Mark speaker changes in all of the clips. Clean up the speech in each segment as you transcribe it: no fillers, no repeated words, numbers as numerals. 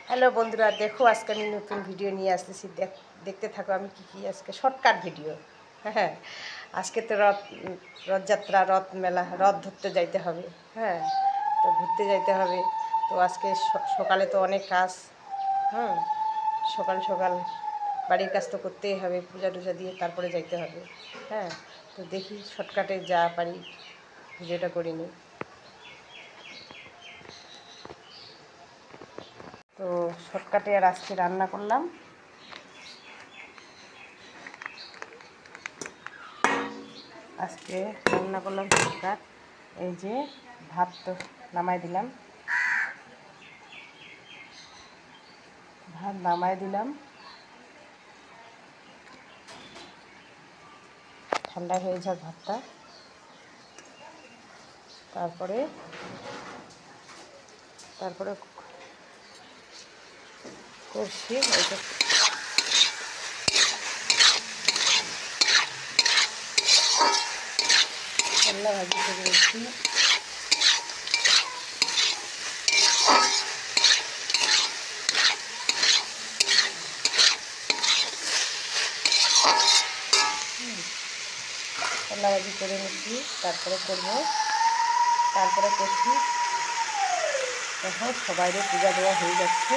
Speaker 1: Hello বন্ধুরা, দেখো আজকে আমি নতুন ভিডিও নিয়ে আসতেছি। দেখতে থাকো আমি কি আজকে শর্টকাট ভিডিও। হ্যাঁ, আজকে তো রথযাত্রা, রথ মেলা, রথ ধরতে যাইতে হবে। হ্যাঁ, তো ঘুরতে যাইতে হবে। তো আজকে সকালে তো অনেক কাজ। হুম, সকাল সকাল বাড়ির কাজ তো করতেই হবে, পূজা টুজা দিয়ে তারপরে যাইতে হবে। হ্যাঁ, তো দেখি শর্টকাটে যা পারি ভিডিওটা করে নিই। তো শর্টকাটে আর আজকে রান্না করলাম শর্টকাট। এই যে ভাত তো নামাই দিলাম, ঠান্ডা হয়ে যাক ভাতটা। তারপরে তারপরে করছি ওই যে করলা ভাজি করে নিচ্ছি। করলা ভাজি করে নিচ্ছি, তারপরে করছি। এখন সবাইরে পূজা দেওয়া হয়ে যাচ্ছে।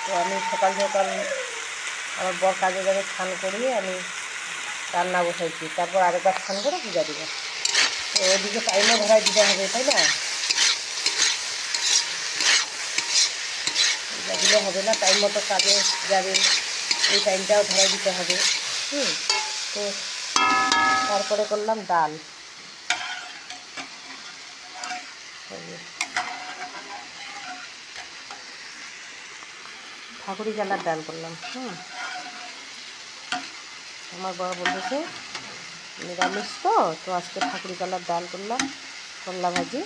Speaker 1: তো আমি সকাল সকাল আমার বর কাজে যাবে, স্নান করিয়ে আমি রান্না বসাইছি। তারপর আরেকবার স্নান করে পূজা দেবো। তো ওদিকে টাইমও ধরাই দিতে হবে, তাই না? পূজা দিলে হবে না, টাইম মতো কাজে যাবে, এই টাইমটাও ধরাই দিতে হবে। তো তারপরে করলাম ডাল, ঠাকুরি কালার ডাল করলাম। আমার বড় বলতেছে নিরামিষ তো আজকে ঠাকুরি কালার ডাল করলাম, করলা ভাজি।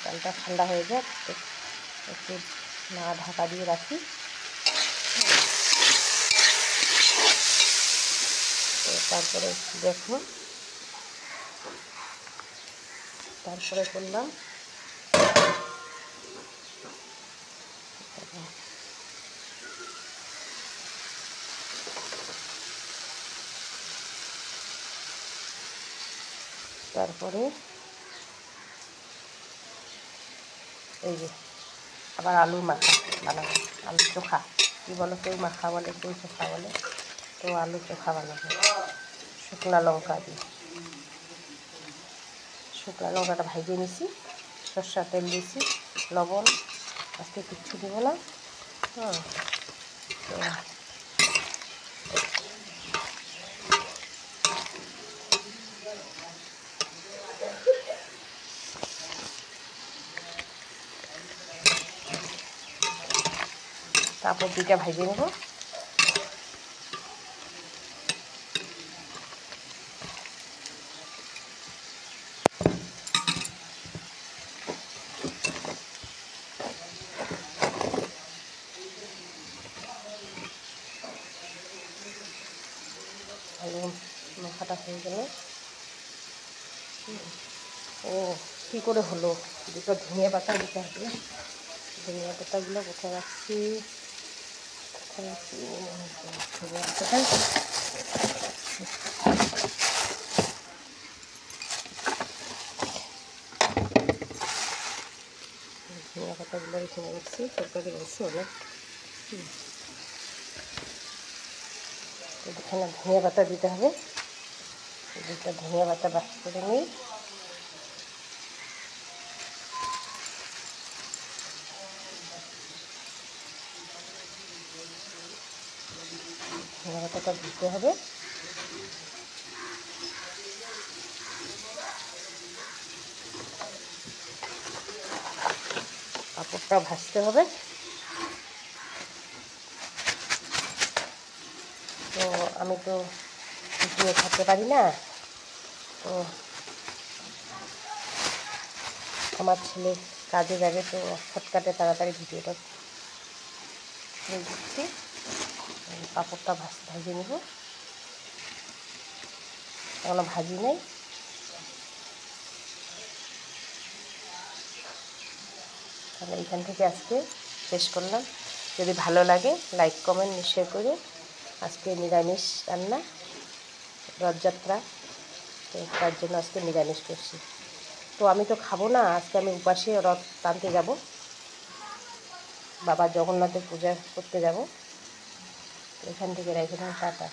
Speaker 1: ডালটা ঠান্ডা হয়ে যাক, একটু না ঢাকা দিয়ে রাখি। তো তারপরে দেখো, তারপরে করলাম তারপরে এই যে আবার আলুর মাখা বানাবো, আলু চোখা। কী বলো, কেউ মাখা বলে, কেউ চোখা বলে। তো আলু চোখা বানাবো শুকনো লঙ্কা দিয়ে। শুকনো লঙ্কাটা ভাজিয়ে নিছি, সরষের তেল দিয়েছি, লবণ, আজকে কিচ্ছু দেবো না। তো তারপর দুইটা ভাজিয়ে নেব। আলু মাখাটা হয়ে গেলে ও কী করে হলো, দুটো ধনিয়া পাতা দিতে হবে। ধনিয়া পাতাগুলো কোথায় রাখছি, ধনিয়া পাতাটা ধনিয়া পাতাগুলো রেখে রাখছি, তরকারি রাখছি অনেক। এখানে ধনিয়া পাতা দিতে হবে, দুটো ধনিয়া পাতা বাস করে নিই। ধনিয়া পাতাটা দিতে হবে। পাঁপড়টা ভাজতে হবে। তো আমি তো ভিডিও থাকতে পারি না, তো আমার ছেলে কাজে যাবে, তো শর্টকাটে তাড়াতাড়ি ভিডিওটা করে দিচ্ছি। পাঁপড়টা ভাজিয়ে নেব, এখনো ভাজি নেই। তাহলে এইখান থেকে আজকে শেষ করলাম। যদি ভালো লাগে লাইক কমেন্ট নিশ্চয় করে। আজকে নিরামিষ রান্না, রথযাত্রা, তো তার জন্য আজকে নিরামিষ করছি। তো আমি তো খাবো না, আজকে আমি উপাসে রথ টানতে যাব, বাবা জগন্নাথের পূজা করতে যাব। এখান থেকে রেখে টাটা।